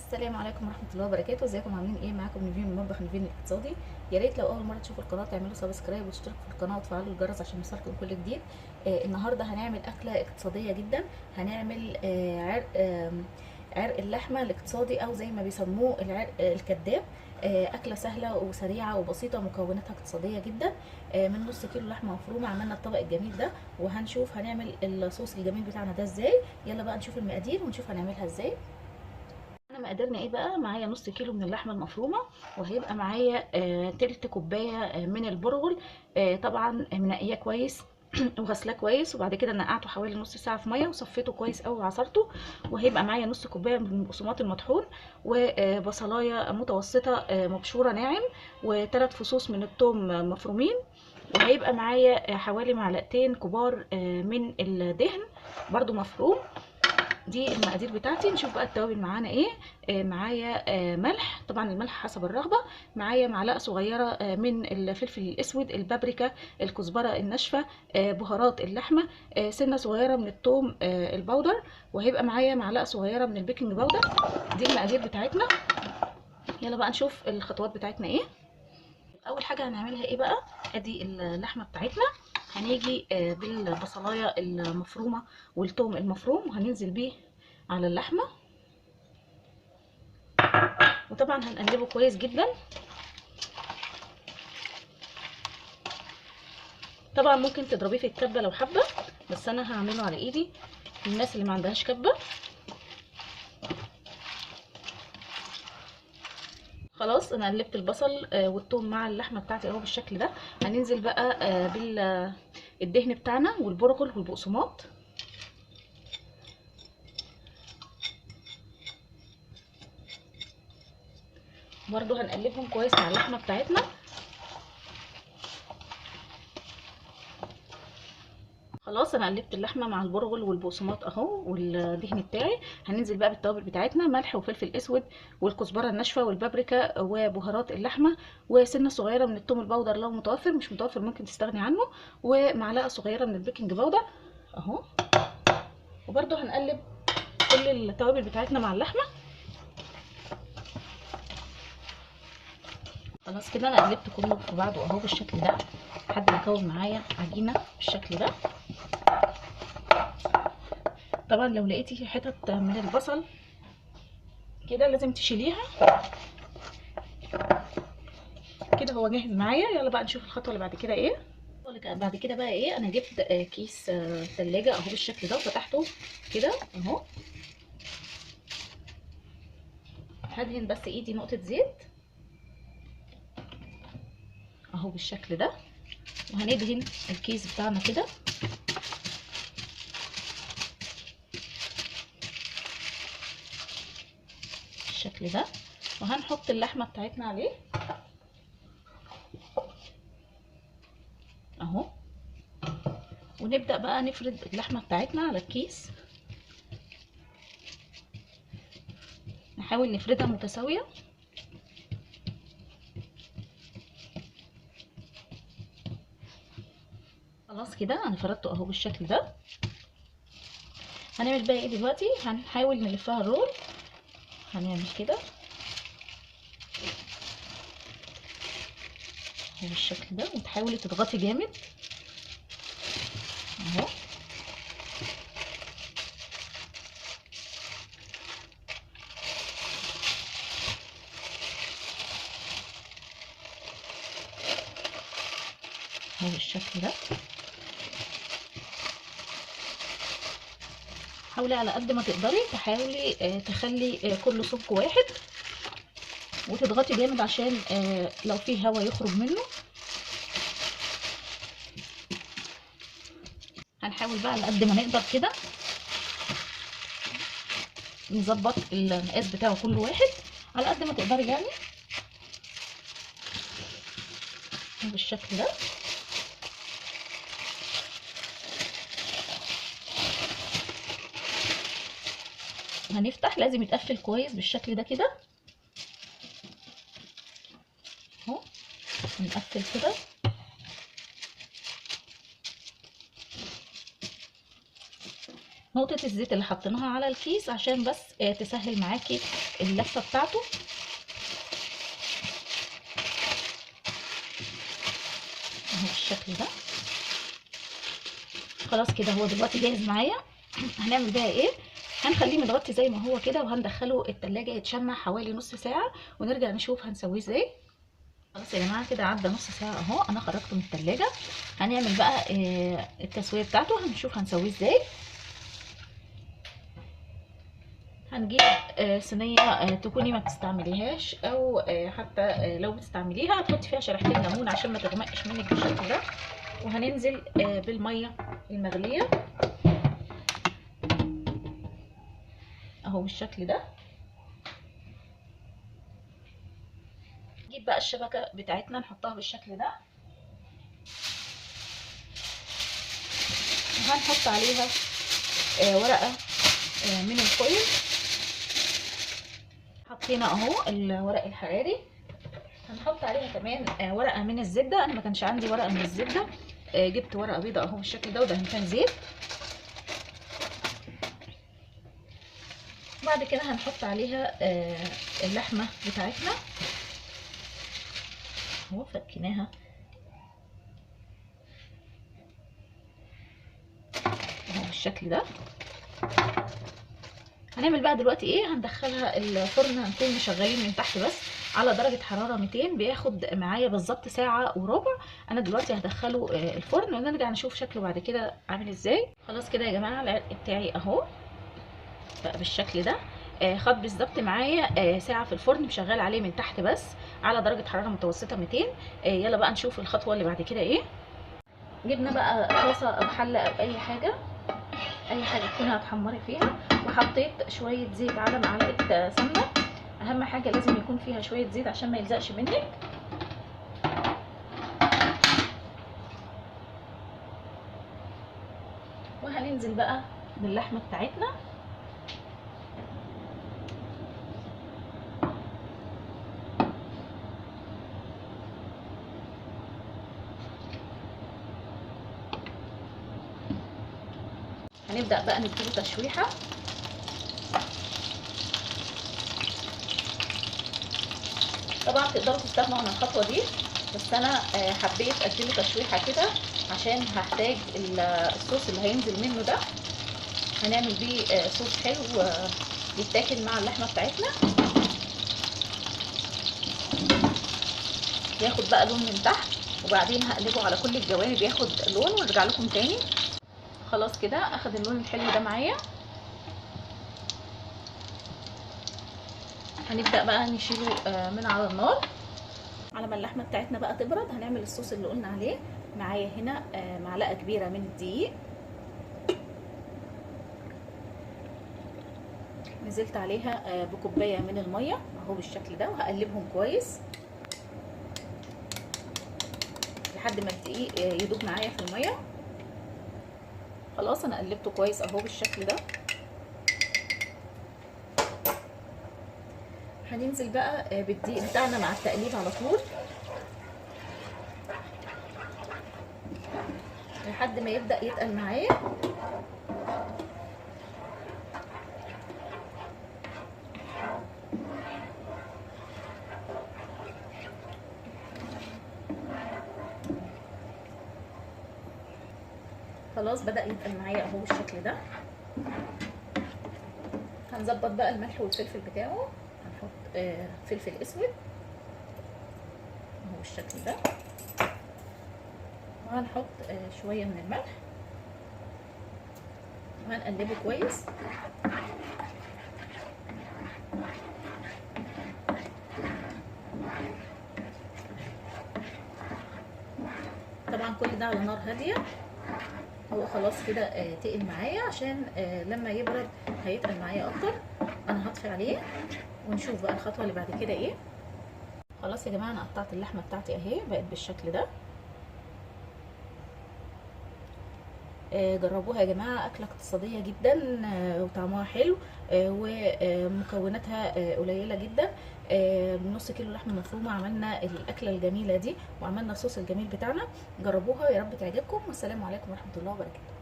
السلام عليكم ورحمه الله وبركاته. ازيكم عاملين ايه؟ معاكم نيفين من مطبخ نيفين الاقتصادي. يا ريت لو اول مره تشوفوا القناه تعملوا سبسكرايب وتشتركوا في القناه وتفعلوا الجرس عشان يوصلكم كل جديد. النهارده هنعمل اكله اقتصاديه جدا. هنعمل عرق اللحمه الاقتصادي او زي ما بيسموه العرق الكداب. اكله سهله وسريعه وبسيطه، مكوناتها اقتصاديه جدا. من نص كيلو لحمه مفرومه عملنا الطبق الجميل ده، وهنشوف هنعمل الصوص الجميل بتاعنا ده ازاي. يلا بقى نشوف المقادير ونشوف هنعملها ازاي. انا مقدرنا ايه بقى؟ معايا نص كيلو من اللحمه المفرومه، وهيبقى معايا تلت كوبايه من البرغل. طبعا منقيه كويس وغسلاه كويس، وبعد كده نقعته حوالي نص ساعه في ميه وصفيته كويس قوي وعصرته. وهيبقى معايا نص كوبايه من البقسماط المطحون، وبصلايه متوسطه مبشوره ناعم، وثلاث فصوص من الثوم مفرومين. وهيبقى معايا حوالي معلقتين كبار من الدهن برضو مفروم. دي المقادير بتاعتي. نشوف بقى التوابل معانا ايه. معايا ملح، طبعا الملح حسب الرغبه. معايا معلقه صغيره من الفلفل الاسود، البابريكا، الكزبره الناشفه، بهارات اللحمه، سنه صغيره من الثوم البودر، وهيبقى معايا معلقه صغيره من البيكنج باودر. دي المقادير بتاعتنا. يلا بقى نشوف الخطوات بتاعتنا ايه. اول حاجه هنعملها ايه بقى؟ ادي اللحمه بتاعتنا. هنيجي بالبصلايه المفرومه والثوم المفروم، وهننزل بيه على اللحمه، وطبعا هنقلبه كويس جدا. طبعا ممكن تضربيه في الكبه لو حابه، بس انا هعمله على ايدي للناس اللي ما عندهاش كبه. خلاص انا قلبت البصل والثوم مع اللحمه بتاعتي اهو بالشكل ده. هننزل بقى بالدهن بتاعنا والبرغل والبقسماط. برضو هنقلبهم كويس مع اللحمه بتاعتنا. خلاص انا قلبت اللحمه مع البرغل والبقسماط اهو والدهن بتاعي. هننزل بقى بالتوابل بتاعتنا: ملح وفلفل اسود والكزبره الناشفه والبابريكا وبهارات اللحمه، وسنه صغيره من الثوم البودر لو متوفر، مش متوفر ممكن تستغني عنه، ومعلقه صغيره من البيكنج باودر اهو. وبرده هنقلب كل التوابل بتاعتنا مع اللحمه. خلاص كده انا قلبت كله في بعضه اهو بالشكل ده لحد ما يكون معايا عجينه بالشكل ده. طبعا لو لقيتي حتت من البصل كده لازم تشيليها. كده هو جاهز معايا. يلا بقى نشوف الخطوه اللي بعد كده ايه. بعد كده بقى ايه؟ انا جبت كيس ثلاجه اهو بالشكل ده وفتحته كده اهو. هدهن بس ايدي نقطه زيت اهو بالشكل ده، وهندهن الكيس بتاعنا كده بالشكل ده، وهنحط اللحمه بتاعتنا عليه اهو. ونبدا بقى نفرد اللحمه بتاعتنا على الكيس، نحاول نفردها متساويه. خلاص كده انا فردته اهو بالشكل ده. هنعمل بقى ايه دلوقتي؟ هنحاول نلفها الرول. هنعمل كده اهو بالشكل ده، وتحاولي تضغطي جامد اهو. اهو بالشكل ده. حاولي على قد ما تقدري تحاولي تخلي كل سمك واحد، وتضغطي جامد عشان لو فيه هوا يخرج منه. هنحاول بقى على قد ما نقدر كده نظبط المقاس بتاعه كل واحد على قد ما تقدري يعني بالشكل ده. هنفتح لازم يتقفل كويس بالشكل ده كده اهو. نقفل كده نقطة الزيت اللي حطيناها على الكيس عشان بس تسهل معاكي اللفة بتاعته. اهو بالشكل ده. خلاص كده هو دلوقتي جاهز معايا. هنعمل بقى ايه؟ هنخليه متغطي زي ما هو كده، وهندخله التلاجة يتشمع حوالي نص ساعة، ونرجع نشوف هنسويه ازاي. خلاص يا جماعة كده عدى نص ساعة اهو، انا خرجته من التلاجة. هنعمل بقى التسوية بتاعته، هنشوف هنسويه ازاي. هنجيب صينية تكوني ما بتستعمليهاش، او حتى لو بتستعمليها هتحطي فيها شريحتين ليمون عشان ما تغمقش منك بالشكل ده. وهننزل بالمية المغلية اهو بالشكل ده. نجيب بقى الشبكة بتاعتنا نحطها بالشكل ده، وهنحط عليها ورقة من الفويل. حطينا اهو الورق الحراري. هنحط عليها كمان ورقة من الزبدة. انا ما كانش عندي ورقة من الزبدة، جبت ورقة بيضة اهو بالشكل ده ودهنتها زيت. بعد كده هنحط عليها اللحمة بتاعتنا اهو، فكيناها اهو بالشكل ده. هنعمل بقى دلوقتي ايه؟ هندخلها الفرن. هنكون مشغلين من تحت بس على درجة حرارة 200، بياخد معايا بالظبط ساعة وربع. انا دلوقتي هدخله الفرن ونرجع نشوف شكله بعد كده عامل ازاي. خلاص كده يا جماعة العرق بتاعي اهو بقى بالشكل ده. خد بالظبط معايا ساعة في الفرن، مشغل عليه من تحت بس على درجة حرارة متوسطة 200. يلا بقى نشوف الخطوة اللي بعد كده ايه. جبنا بقى طاسة او حلة او اي حاجة تكوني هتحمري فيها، وحطيت شويه زيت على معلقه سمنه. اهم حاجه لازم يكون فيها شويه زيت عشان ما يلزقش منك. وهننزل بقى باللحمه بتاعتنا. هنبدا بقى نديله تشويحه. طبعا تقدروا تستغنوا عن الخطوه دي، بس انا حبيت اديله تشويحه كده عشان هحتاج الصوص اللي هينزل منه ده. هنعمل بيه صوص حلو يتاكل مع اللحمه بتاعتنا، ياخد بقى لون من تحت، وبعدين هقلبه على كل الجوانب ياخد لون وارجع لكم تاني. خلاص كده اخد اللون الحلو ده معايا. هنبدأ بقى نشيله من على النار. على ما اللحمة بتاعتنا بقى تبرد هنعمل الصوص اللي قلنا عليه. معايا هنا معلقة كبيرة من الدقيق، نزلت عليها بكوباية من المية اهو بالشكل ده، وهقلبهم كويس لحد ما الدقيق يدوب معايا في المية. خلاص انا قلبته كويس اهو بالشكل ده. هننزل بقى بالدقيق بتاعنا مع التقليب على طول لحد ما يبدأ يتقل معايا. خلاص بدأ يتقل معايا اهو بالشكل ده. هنظبط بقى الملح والفلفل بتاعه. هنحط فلفل اسود اهو بالشكل ده، وهنحط شويه من الملح، وهنقلبه كويس. طبعا كل ده على نار هاديه. هو خلاص كده تقل معايا، عشان لما يبرد هيتقل معايا اكتر. انا هطفي عليه ونشوف بقى الخطوه اللي بعد كده ايه. خلاص يا جماعه انا قطعت اللحمه بتاعتي اهي بقت بالشكل ده. جربوها يا جماعه، اكله اقتصاديه جدا وطعمها حلو ومكوناتها قليله جدا. بنص كيلو لحمه مفرومه عملنا الاكله الجميله دي، وعملنا الصوص الجميل بتاعنا. جربوها يا رب تعجبكم، والسلام عليكم ورحمه الله وبركاته.